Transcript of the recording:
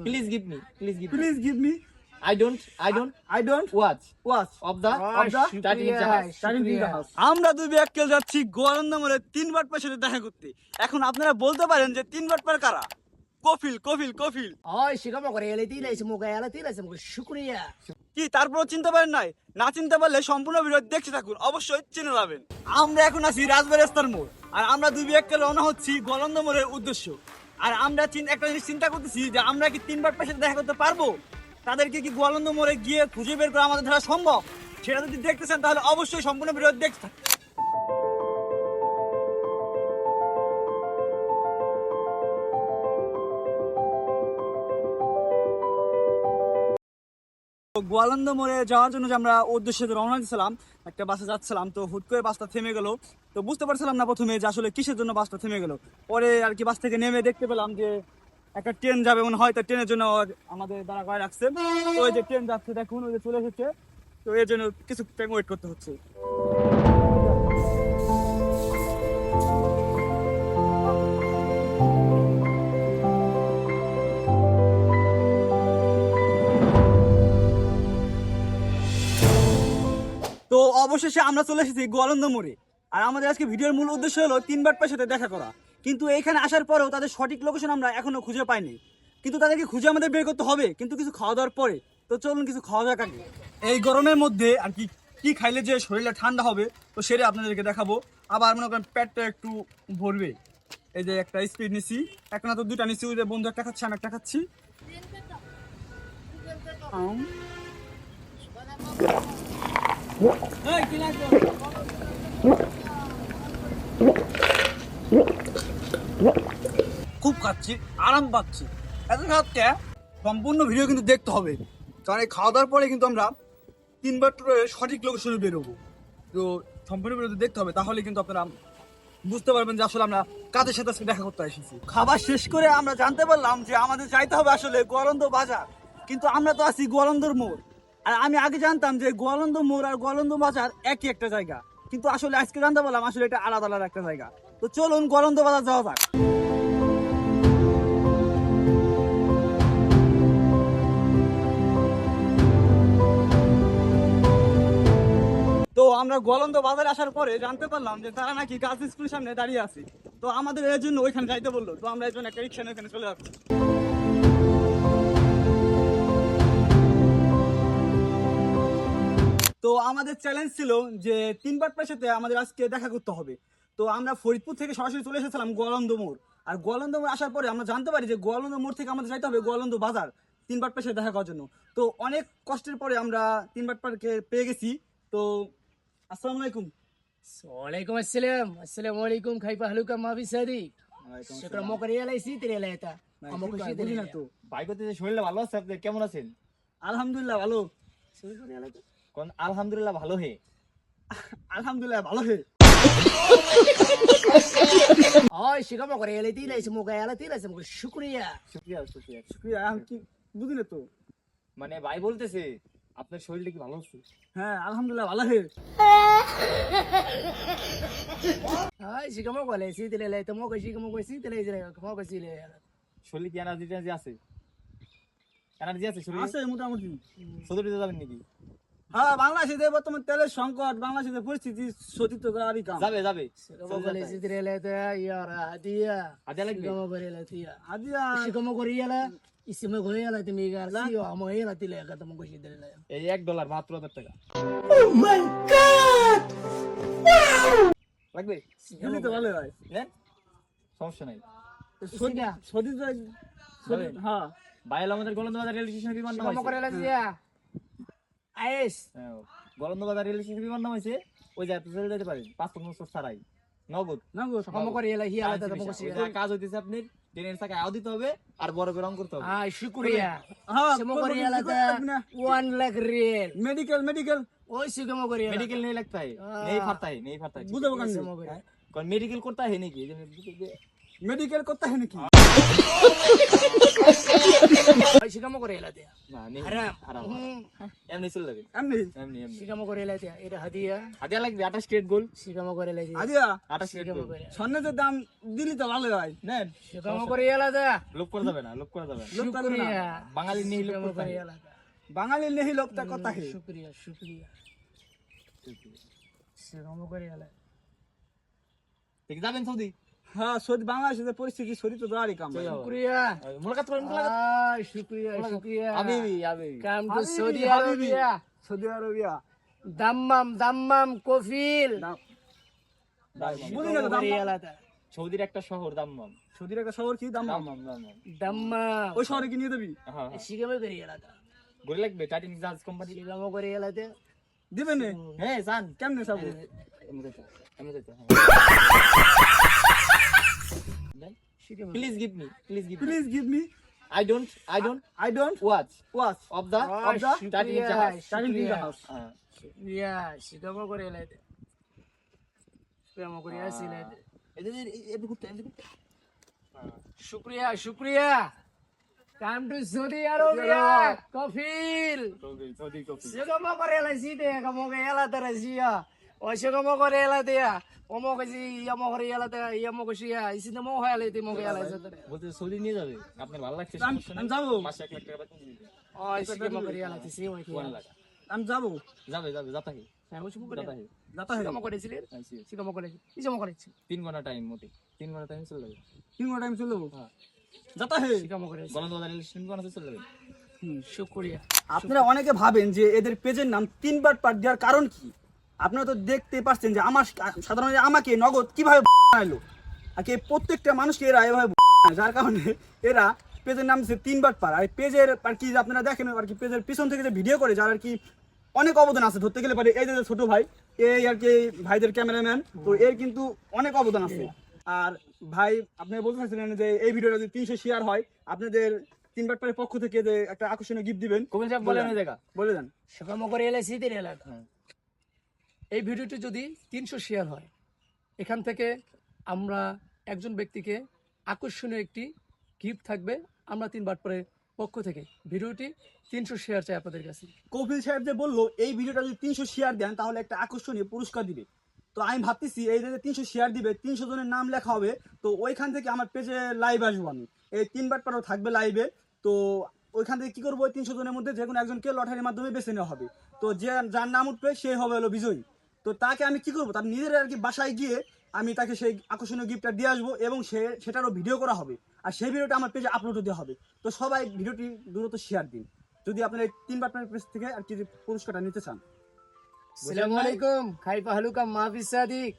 Please give me. Please give me. I don't watch of the starting in the house. আমরা দুই ব্যাককেল যাচ্ছি গোয়ালন্দ মোড়ে 3 বাটপার সাথে দেখা করতে। এখন আপনারা বলতে পারেন যে 3 বাটপার কারা? কফিল। ওই শিকামো করে এলাইতে লাইছে মুখে এলাইতে লাইছে মুখে শুকরিয়া। কি তারপর চিনতে পারেন নাই? না চিনতে পারলে সম্পূর্ণ ভিডিও দেখতে থাকুন, অবশ্যই চিনে যাবেন। আমরা এখন আছি রাজবাড়িস্তান মোড়, আর আমরা দুই ব্যাককেল রওনা হচ্ছি গোয়ালন্দ মোড়ের উদ্দেশ্য। আর আমরা একটা জিনিস চিন্তা করতেছি যে আমরা কি 3 বাটপার সাথে দেখা করতে পারবো? তাদেরকে কি গোয়ালন্দ মোড়ে গিয়ে খুঁজে বের করা আমাদের দ্বারা সম্ভব? সেটা যদি দেখতে চান তাহলে অবশ্যই সম্পূর্ণ ভিডিও দেখতে থাকুন। গোয়ালন্দ মোড়ে যাওয়ার জন্য যে আমরা উদ্দেশ্যে রওনা দিয়েছিলাম, একটা বাসে যাচ্ছিলাম, তো হুট করে বাসটা থেমে গেল। তো বুঝতে পারছিলাম না প্রথমে যে আসলে কিসের জন্য বাসটা থেমে গেল। পরে আর কি বাস থেকে নেমে দেখতে পেলাম যে একটা ট্রেন যাবে মনে হয়, তো ট্রেনের জন্য আমাদের দাঁড়া করে রাখছে। তো ওই যে ট্রেন যাচ্ছে দেখুন, ওই যে চলে এসেছে, তো এর জন্য কিছু টাইম ওয়েট করতে হচ্ছে। তো অবশেষে আমরা চলে এসেছি গোয়ালন্দ মোড়ে। আর আমাদের আজকে ভিডিওর মূল উদ্দেশ্য হলো 3 বাটপার সাথে দেখা করা। কিন্তু এইখানে আসার পরেও তাদের সঠিক লোকেশন আমরা এখনো খুঁজে পাইনি, কিন্তু তাদেরকে খুঁজে আমাদের বের করতে হবে, কিন্তু কিছু খাওয়া দাওয়ার পরে। তো চলুন কিছু খাওয়া দাওয়া আগে। এই গরমের মধ্যে আর কি খাইলে যে শরীরটা ঠান্ডা হবে, তো সেটা আপনাদেরকে দেখাবো। আবার মনে করেন পেটটা একটু ভরবে। এই যে একটা স্পিড নিছি, এখন তো 2টা নিছি, ওই যে বন্ধু একটা খাচ্ছে, আমি একটা খাচ্ছি। খুব খাচ্ছি, আরাম পাচ্ছি। এত খাচ্ছে সম্পূর্ণ ভিডিও কিন্তু দেখতে হবে, কারণ এই খাওয়া দাওয়ার পরে কিন্তু আমরা 3 বাটপারের সঠিক লোকেশনে বেরোবো। তো সম্পূর্ণ ভিডিও দেখতে হবে, তাহলে কিন্তু আপনারা বুঝতে পারবেন যে আসলে আমরা কাদের সাথে আজকে দেখা করতে এসেছি। খাবার শেষ করে আমরা জানতে পারলাম যে আমাদের যাইতে হবে আসলে গোয়ালন্দ বাজার, কিন্তু আমরা তো আছি গোয়ালন্দর মোড়। আর আমি আগে জানতাম যে গোয়ালন্দ মোড় আর গোয়ালন্দ বাজার একই একটা জায়গা, কিন্তু আসলে আজকে জানতে পারলাম আসলে এটা আলাদা আলাদা একটা জায়গা। তো চলুন গোয়ালন্দ বাজার যাওয়া যাক। তো আমরা গোয়ালন্দ বাজারে আসার পরে জানতে পারলাম যে তারা নাকি গার্লস স্কুলের সামনে দাঁড়িয়ে আছে। তো আমাদের এর জন্য ওইখানে যাইতে বললো, তো আমরা এর জন্য একটা রিক্সা নিয়ে ওখানে চলে যাচ্ছি। তো আমাদের চ্যালেঞ্জ ছিল যে 3 বাটপার সাথে আমাদের আজকে দেখা করতে হবে। তো আমরা ফরিদপুর থেকে সরাসরি চলে এসেছিলাম গোয়ালন্দ মোড়। আর গোয়ালন্দ মোড় আসার পরে আমরা জানতে পারি যে গোয়ালন্দ মোড় থেকে আমাদের যাইতে হবে গোয়ালন্দ বাজার 3 বাটপার সাথে দেখা করার জন্য। তো অনেক কষ্টের পরে আমরা 3 বাটপারকে পেয়ে গেছি। তো আসসালামু আলাইকুম। ওয়ালাইকুম আসসালাম। আসসালামু আলাইকুম খাইফা হালুকা মাফি সাদিক। শুকরা মকরি এলাইছি তেরে এলাইতা আমো খুশি দিলি না তো ভাই কইতে শরীরটা ভালো আছে, আপনি কেমন আছেন? আলহামদুলিল্লাহ ভালো। শুরু করে এলাইতা কোন আলহামদুলিল্লাহ ভালো হে। আলহামদুলিল্লাহ ভালো হে। ওই শিকামো করে এলাইতে লাইছে মুখে এলাইতে লাইছে মুখে শুকরিয়া। শুকরিয়া আমি কি বুঝি না তো। মানে ভাই বলতেছে আপনার শরীরটা কি ভালো আছে? হ্যাঁ আলহামদুলিল্লাহ ভালো হে। ওই শিকামো করে এলাইছি তেরে এলাইতা মুখে শিকামো কইছি তেরে এলাইতা মুখে সিলে শরীরে কি এনার্জি আছে? এনার্জি আছে শরীরে? আছে মোটামুটি। সদরিতে যাবেন নাকি? হ্যাঁ বাংলাদেশে বর্তমান তেলের সংকট, বাংলাদেশের পরিস্থিতি সতীর্থ করারই কাম। যাবে শিকামো করে এলাইছি তেরে এলাইতা ইয়ারা হাদিয়া আদিয়া লাগবে? শিকামো করে এলাইতা আদিয়া শিকামো করে এলা ইসমে ঘরে এলা তুমি গারছি আমো এলা তিলে কথা মুখে সিলে এলাই এই $1 মাত্র 1000 টাকা। লাগবে? এমনি তো ভালো হয়। নেন, সমস্যা নাই। সতীর্থ হ্যাঁ ভাই আমাদের গোলন্দ বাজার রেল স্টেশন বিমান নাম শিকামো করে এলাইতা আইস গোলন্দ বাজার রেল স্টেশন বিমান নাম হইছে, ওই যে আপনি চলে যেতে পারেন 5 ছাড়াই নগদ। শিকামো করে এলা হিয়া আলাদা মুখে সিলে কাজ হইতেছে আপনি ট্রেনের চাকা আও দিতে হবে আর বড় করে রং করতে হবে। শুকরিয়া হ্যাঁ শিকামো করে এলাইতা 1 লাখ রিয়াল মেডিকেল ওই শিকামো করে এলা मेडिकल नहीं लगता है, नहीं फरता है। বুঝাবো কেন? कौन मेडिकल करता है नहीं की মেডিকেল করতে হয় নাকি? শিকামো করে এলাতে না নেই হারাম হারাম এমনি চলে যাবে এমনি এমনি এমনি শিকামো করে এলাতে এটা হাদিয়া হাদিয়া লাগবে 28 ক্যারেট গোল্ড শিকামো করে এলাতে আজিয়া 28 ক্যারেট শিকামো গোল্ড করে স্বর্ণের দাম দিলি তো ভালো হয় নেন শিকামো করে এলাতে লোক করে যাবে না লোক করে যাবে না লোক করবে না। শুকরিয়া বাঙালি নেই লোক শিকামো করে করে যাবে এলাতে বাঙালি নেহি লোকটা কথা হে শুকরিয়া শুকরিয়া শিকামো করে এলাতে ঠিক যাবেন সৌদি হ্যাঁ সৌদি বাংলাদেশের পরিস্থিতি শরীর তো দাঁড়ি কাম চলে যাবো। শুকরিয়া মুলাকাত করেন মুলাকাত শুকরিয়া শুকরিয়া হাবিবি হাবিবি কাম টু সৌদি হাবিবি। আরবিয়া সৌদি আরবিয়া দাম্মাম কফিল বুঝি না তো দাম করে এলাতে সৌদির একটা শহর দাম্মাম সৌদির একটা শহর কি দাম দাম্মাম দাম্মাম দাম্মাম ওই শহরে কি নিয়ে দেবি হ্যাঁ শিকামো করে এলাতে গড়ি লাগবে টাইটানিক জাহাজ কোম্পানি শিকামো করে এলাতে দিবে নে হ্যাঁ জান কেমনে যাবো এমনি যেতে এমনি যেতে শিকামো please give me please give me I don't I don't watch watch of the Titanic জাহাজ টাইটানিক জাহাজ হ্যাঁ শুকরিয়া শিকামো করে এলাতে শিকামো করে আসিলাতে এদিকে ঘুরতে শুক্রিয়া শুক্রিয়া কাম টু সৌদি আরবিয়া কফিল সৌদি কফি শিকামো করে এলাইছি দে কামো কে এলাতে রাজিয়া ও শিকামো করে এলাতে ওমো কইছি ইয়ামো করে এলাতে ইয়ামো কইছিয়া ইসিতে মো হয় এলাইতে মো কে এলাইছে বলতে সৌদি নিয়ে যাবে আপনার ভালো লাগছে আমি যাবো মাসে 1 লাখ টাকা বেতন দিবে ও শিকামো করে এলাতে সি ওই কি 1 লাখ আমি যাবো যাবে যাতা হি আমি শুকু করে যাতা হি যাতা হে শিকামো করেছিলি শিকামো করে ইজামো করেছি 3 ঘন্টা টাইম মোটে 3 ঘন্টা টাইম চলে যাবে 3 ঘন্টা টাইম চলো হ্যাঁ যাতা হে শিকামো করেছি গলন্দ বাজারে 3 ঘন্টা চলে যাবে শুক্রিয়া আপনারা অনেকে ভাবেন যে এদের পেজের নাম তিনবার পাঠ দেওয়ার কারণ কি আপনারা তো দেখতে পাচ্ছেন যে আমার সাধারণত আমাকে নগদ কিভাবে বানালো আর কি প্রত্যেকটা মানুষকে এরা এভাবে বানায়, যার কারণে এরা পেজের নাম দিচ্ছে তিনবার পার আর পেজের আর কি আপনারা দেখেন আর কি পেজের পিছন থেকে যে ভিডিও করে যার আর কি অনেক অবদান আছে ধরতে গেলে পারে এই যে ছোট ভাই এই আর কি ভাইদের ক্যামেরাম্যান তো এর কিন্তু অনেক অবদান আছে আর ভাই আপনি বলতে চাইছিলেন যে এই ভিডিওটা যদি 300 শেয়ার হয় আপনাদের তিনবার পারের পক্ষ থেকে যে একটা আকর্ষণীয় গিফট দিবেন কবিল সাহেব বলেন ওই জায়গা বলে দেন শিকামো করে এলাইছি তে এলাতে এই ভিডিওটি যদি 300 শেয়ার হয় এখান থেকে আমরা একজন ব্যক্তিকে আকর্ষণীয় একটি গিফট থাকবে আমরা 3 বার পরে পক্ষ থেকে ভিডিওটি 300 শেয়ার চাই আপনাদের কাছে কপিল সাহেব যে বললো এই ভিডিওটা যদি 300 শেয়ার দেন তাহলে একটা আকর্ষণীয় পুরস্কার দিবে তো আমি ভাবতেছি এই যে 300 শেয়ার দিবে 300 জনের নাম লেখা হবে তো ওইখান থেকে আমার পেজে লাইভ আসবো আমি এই 3 বার পরও থাকবে লাইভে তো ওইখান থেকে কি করবো ওই 300 জনের মধ্যে যে কোনো একজনকে লটারির মাধ্যমে বেছে নেওয়া হবে তো যে যার নাম উঠবে সে হবে হলো বিজয়ী তো তাকে আমি কি করবো তার নিজের আর কি বাসায় গিয়ে আমি তাকে সেই আকর্ষণীয় গিফটটা দিয়ে আসবো এবং সেটারও ভিডিও করা হবে আর সেই ভিডিওটা আমার পেজে আপলোড দেওয়া হবে তো সবাই ভিডিওটি দ্রুত শেয়ার দিন যদি আপনারা এই 3 বার পেজ থেকে আর কি পুরস্কারটা নিতে চান আসসালামু আলাইকুম খাইফা হালুকা মাহফিজ সাদিক